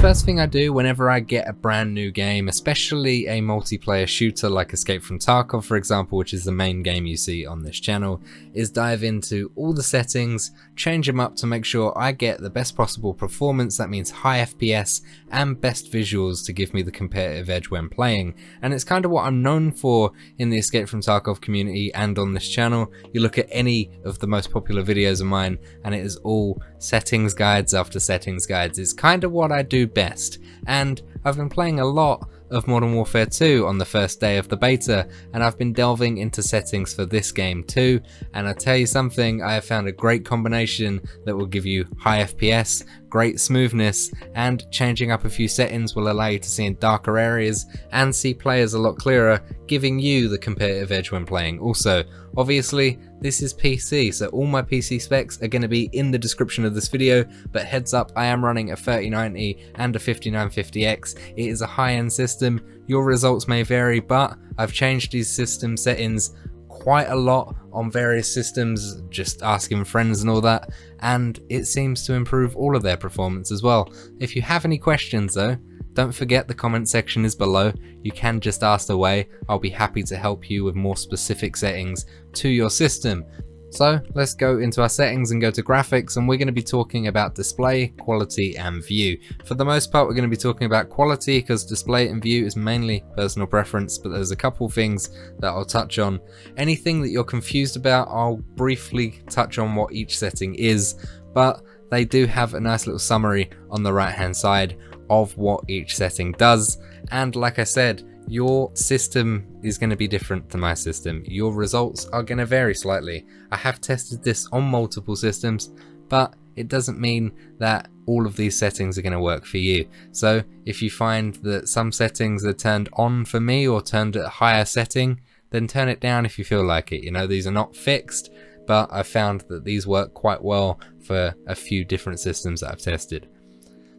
first thing I do whenever I get a brand new game, especially a multiplayer shooter like Escape from Tarkov for example, which is the main game you see on this channel, is dive into all the settings, change them up to make sure I get the best possible performance. That means high FPS and best visuals to give me the competitive edge when playing. And it's kind of what I'm known for in the Escape from Tarkov community and on this channel. You look at any of the most popular videos of mine and it is all settings guides after settings guides. It's kind of what I do best, and I've been playing a lot of Modern Warfare 2 on the first day of the beta, and I've been delving into settings for this game too, and I tell you something, I have found a great combination that will give you high FPS, great smoothness, and changing up a few settings will allow you to see in darker areas and see players a lot clearer, giving you the competitive edge when playing. Also, obviously this is PC, so all my PC specs are going to be in the description of this video, but heads up, I am running a 3090 and a 5950X. It is a high-end system. Your results may vary, but I've changed these system settings quite a lot on various systems, just asking friends and all that, and it seems to improve all of their performance as well. If you have any questions though, don't forget the comment section is below. You can just ask away. I'll be happy to help you with more specific settings to your system. So let's go into our settings and go to graphics, and we're going to be talking about display, quality and view. For the most part we're going to be talking about quality because display and view is mainly personal preference, but there's a couple things that I'll touch on. Anything that you're confused about, I'll briefly touch on what each setting is, but they do have a nice little summary on the right hand side of what each setting does. And like I said, your system is going to be different to my system. Your results are going to vary slightly. I have tested this on multiple systems, but it doesn't mean that all of these settings are going to work for you. So if you find that some settings are turned on for me or turned at a higher setting, then turn it down if you feel like it. You know, these are not fixed, but I found that these work quite well for a few different systems that I've tested.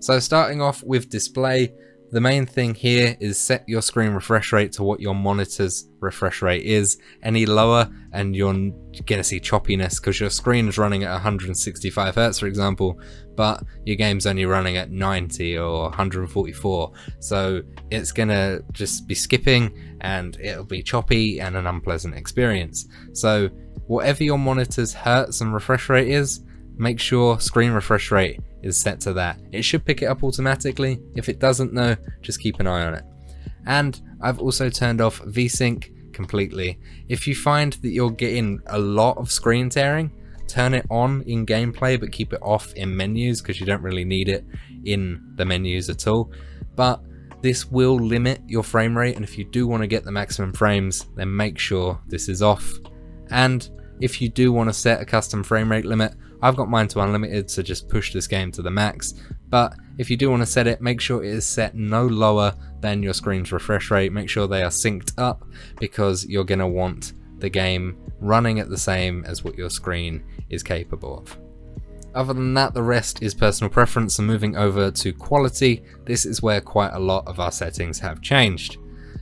So starting off with display, the main thing here is set your screen refresh rate to what your monitor's refresh rate is. Any lower and you're gonna see choppiness because your screen is running at 165 Hz for example, but your game's only running at 90 or 144. So it's gonna just be skipping and it'll be choppy and an unpleasant experience. So whatever your monitor's hertz and refresh rate is, make sure screen refresh rate is set to that. It should pick it up automatically. If it doesn't though, just keep an eye on it. And I've also turned off VSync completely. If you find that you're getting a lot of screen tearing, turn it on in gameplay but keep it off in menus because you don't really need it in the menus at all. But this will limit your frame rate, and if you do want to get the maximum frames, then make sure this is off. And if you do want to set a custom frame rate limit, I've got mine to unlimited, so just push this game to the max. But if you do want to set it, make sure it is set no lower than your screen's refresh rate. Make sure they are synced up because you're going to want the game running at the same as what your screen is capable of. Other than that, the rest is personal preference. So moving over to quality, this is where quite a lot of our settings have changed.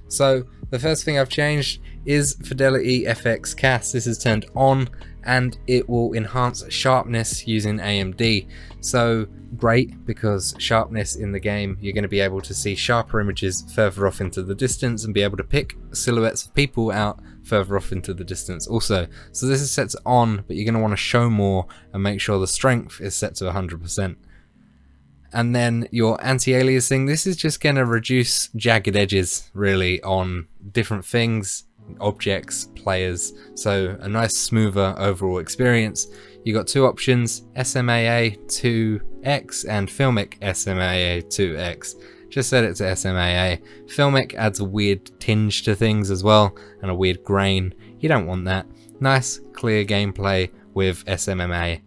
So the first thing I've changed is Fidelity FX CAS. This is turned on and it will enhance sharpness using AMD. So great, because sharpness in the game, you're going to be able to see sharper images further off into the distance and be able to pick silhouettes of people out further off into the distance also. So this is set to on, but you're going to want to show more and make sure the strength is set to 100%. And then your anti-aliasing, this is just going to reduce jagged edges really on different things, objects, players, so a nice smoother overall experience. You got two options, SMAA 2X and Filmic SMAA 2X. Just set it to SMAA. Filmic adds a weird tinge to things as well and a weird grain. You don't want that. Nice clear gameplay with SMMA.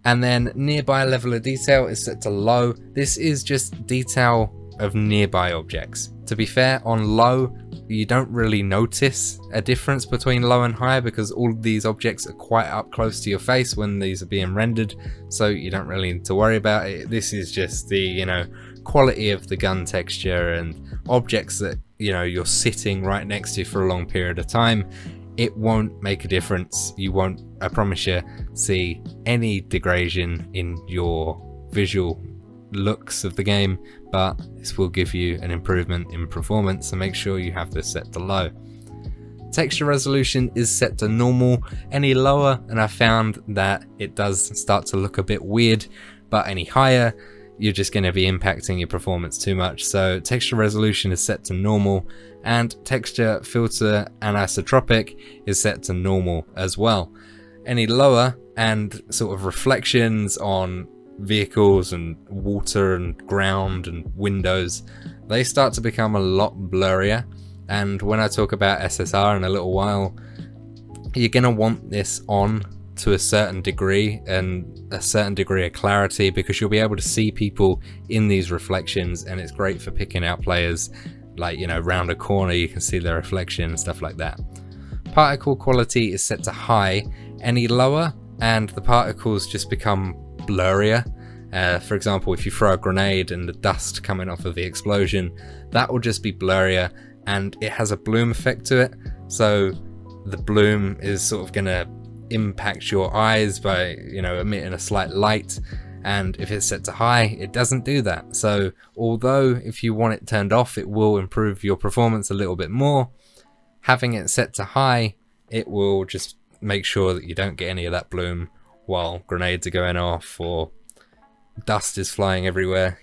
And then nearby level of detail is set to low. This is just detail of nearby objects. To be fair, on low, you don't really notice a difference between low and high because all of these objects are quite up close to your face when these are being rendered, so you don't really need to worry about it. This is just the, you know, quality of the gun texture and objects that, you know, you're sitting right next to for a long period of time. It won't make a difference. You won't, I promise you, see any degradation in your visual looks of the game, but this will give you an improvement in performance, so make sure you have this set to low. Texture resolution is set to normal. Any lower and I found that it does start to look a bit weird, but any higher you're just going to be impacting your performance too much. So texture resolution is set to normal, and texture filter anisotropic is set to normal as well. Any lower and sort of reflections on vehicles and water and ground and windows, they start to become a lot blurrier. And when I talk about SSR in a little while, you're going to want this on to a certain degree and a certain degree of clarity, because you'll be able to see people in these reflections, and it's great for picking out players, like, you know, round a corner you can see their reflection and stuff like that. Particle quality is set to high. Any lower and the particles just become blurrier. For example, if you throw a grenade and the dust coming off of the explosion, that will just be blurrier, and it has a bloom effect to it, so the bloom is sort of going to impact your eyes by, you know, emitting a slight light, and if it's set to high it doesn't do that. So although if you want it turned off it will improve your performance a little bit more, having it set to high, it will just make sure that you don't get any of that bloom while grenades are going off or dust is flying everywhere.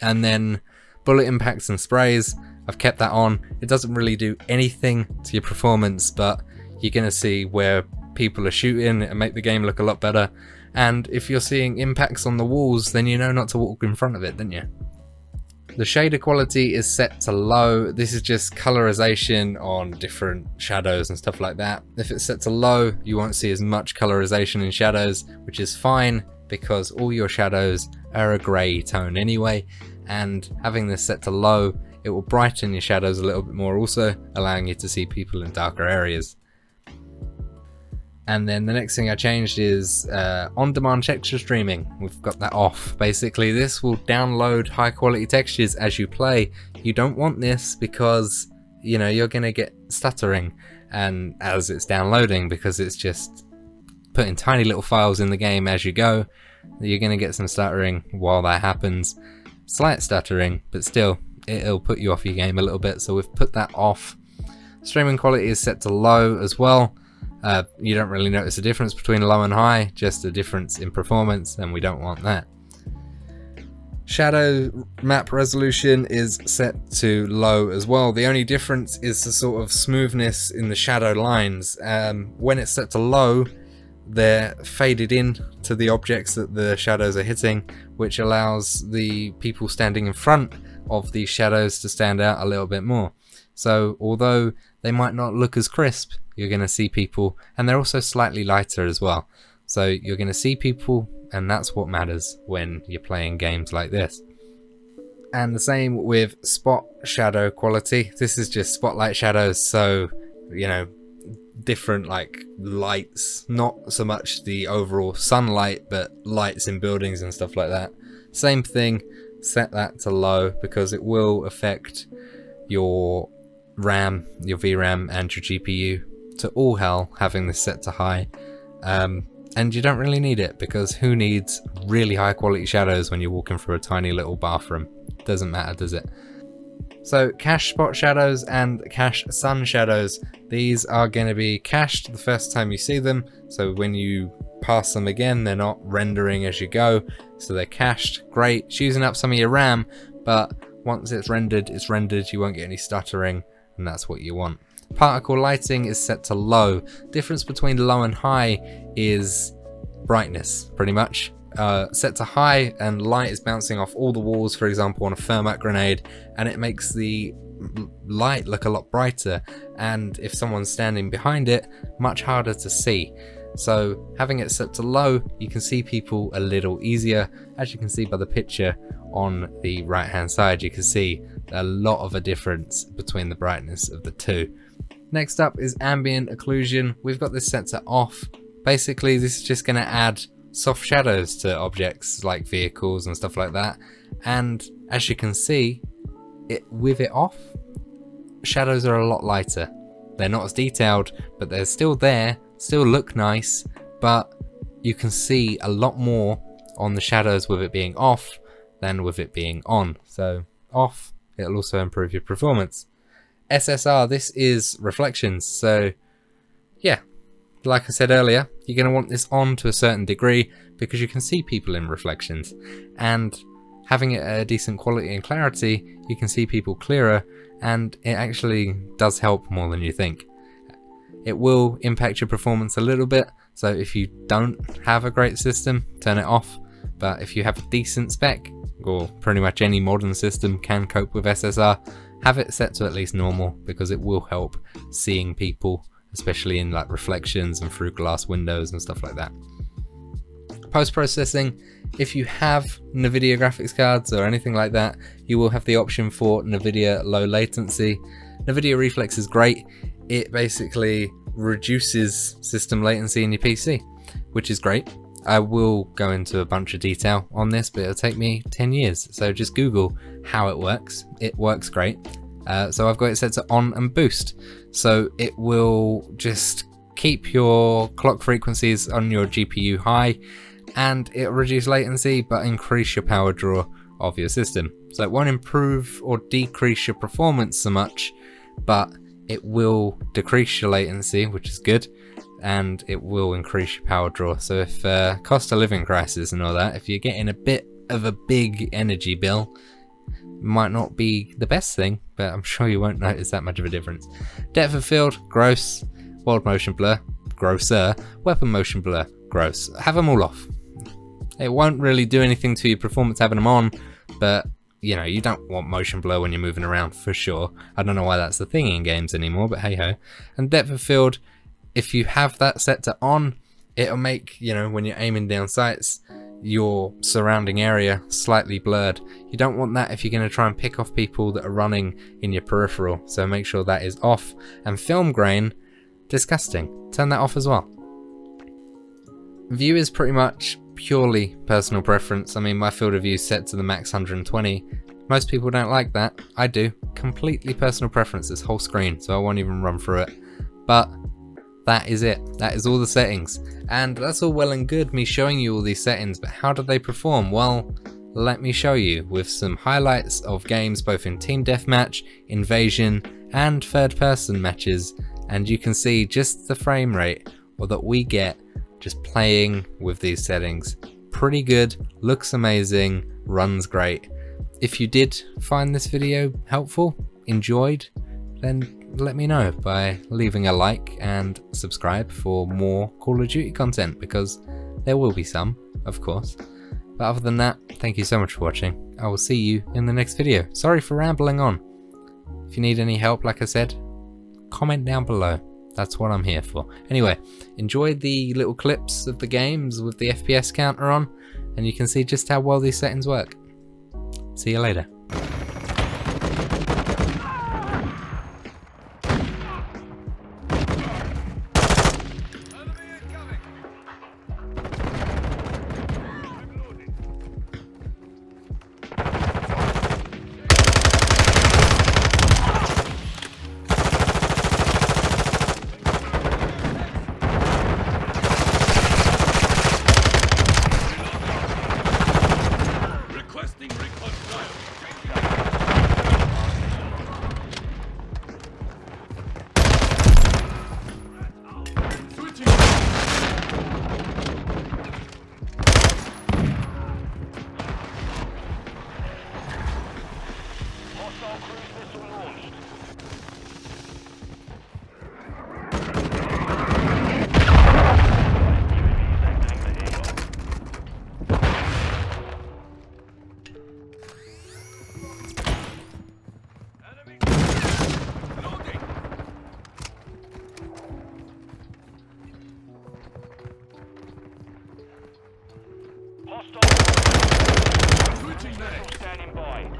And then bullet impacts and sprays, I've kept that on. It doesn't really do anything to your performance, but you're going to see where people are shooting and make the game look a lot better. And if you're seeing impacts on the walls, then you know not to walk in front of it, don't you? The shader quality is set to low. This is just colorization on different shadows and stuff like that. If it's set to low, you won't see as much colorization in shadows, which is fine because all your shadows are a grey tone anyway. And having this set to low, it will brighten your shadows a little bit more, also allowing you to see people in darker areas. And then the next thing I changed is on-demand texture streaming. We've got that off. Basically, this will download high quality textures as you play. You don't want this because, you know, you're going to get stuttering and as it's downloading, because it's just putting tiny little files in the game as you go. You're going to get some stuttering while that happens. Slight stuttering, but still, it'll put you off your game a little bit, so we've put that off. Streaming quality is set to low as well. You don't really notice a difference between low and high, just a difference in performance, and we don't want that. Shadow map resolution is set to low as well. The only difference is the sort of smoothness in the shadow lines. When it's set to low, they're faded in to the objects that the shadows are hitting, which allows the people standing in front of these shadows to stand out a little bit more. So although they might not look as crisp, you're going to see people, and they're also slightly lighter as well. So you're going to see people, and that's what matters when you're playing games like this. And the same with spot shadow quality. This is just spotlight shadows, so, you know, different like lights, not so much the overall sunlight, but lights in buildings and stuff like that. Same thing, set that to low because it will affect your RAM, your VRAM and your GPU to all hell having this set to high. And you don't really need it, because who needs really high quality shadows when you're walking through a tiny little bathroom? Doesn't matter, does it? So cache spot shadows and cache sun shadows, these are going to be cached the first time you see them, so when you pass them again they're not rendering as you go, so they're cached. Great, it's using up some of your RAM, but once it's rendered, you won't get any stuttering, and that's what you want. Particle lighting is set to low. Difference between low and high is brightness, pretty much. Set to high and light is bouncing off all the walls, for example on a thermite grenade, and it makes the light look a lot brighter, and if someone's standing behind it, much harder to see. So having it set to low, you can see people a little easier. As you can see by the picture on the right hand side, you can see a lot of a difference between the brightness of the two. Next up is ambient occlusion. We've got this set to off. Basically this is just going to add soft shadows to objects like vehicles and stuff like that, and as you can see, with it off, shadows are a lot lighter. They're not as detailed, but they're still there, still look nice, but you can see a lot more on the shadows with it being off than with it being on. So off, it'll also improve your performance. SSR, this is reflections, so yeah, like I said earlier, you're going to want this on to a certain degree because you can see people in reflections, and having it at a decent quality and clarity, you can see people clearer, and it actually does help more than you think. It will impact your performance a little bit, so if you don't have a great system, turn it off, but if you have a decent spec, or pretty much any modern system can cope with SSR, have it set to at least normal, because it will help seeing people, especially in like reflections and through glass windows and stuff like that. Post-processing, if you have Nvidia graphics cards or anything like that, you will have the option for Nvidia Low Latency. Nvidia Reflex is great. It basically reduces system latency in your PC, which is great. I will go into a bunch of detail on this, but it'll take me 10 years. So just Google how it works. It works great. So I've got it set to on and boost. So it will just keep your clock frequencies on your GPU high, and it'll reduce latency but increase your power draw of your system. So it won't improve or decrease your performance so much, but it will decrease your latency, which is good, and it will increase your power draw. So if cost of living crisis and all that, if you're getting a bit of a big energy bill, might not be the best thing, but I'm sure you won't notice that much of a difference. Depth of field, gross. World motion blur, grosser. Weapon motion blur, gross. Have them all off. It won't really do anything to your performance having them on, but you know, you don't want motion blur when you're moving around for sure. I don't know why that's the thing in games anymore, but hey ho. And depth of field, if you have that set to on, it'll make, you know, when you're aiming down sights, your surrounding area slightly blurred. You don't want that if you're going to try and pick off people that are running in your peripheral, so make sure that is off. And film grain, disgusting. Turn that off as well. View is pretty much purely personal preference. I mean, my field of view is set to the max 120. Most people don't like that. I do. Completely personal preference, this whole screen, so I won't even run through it. But that is it. That is all the settings. And that's all well and good, me showing you all these settings, but how do they perform? Well, let me show you with some highlights of games both in team deathmatch, invasion, and third person matches, and you can see just the frame rate or that we get just playing with these settings. Pretty good, looks amazing, runs great. If you did find this video helpful, enjoyed, then let me know by leaving a like and subscribe for more Call of Duty content, because there will be some, of course. But other than that, thank you so much for watching. I will see you in the next video. Sorry for rambling on. If you need any help, like I said, comment down below. That's what I'm here for. Anyway, enjoy the little clips of the games with the FPS counter on, and you can see just how well these settings work. See you later. Standing by.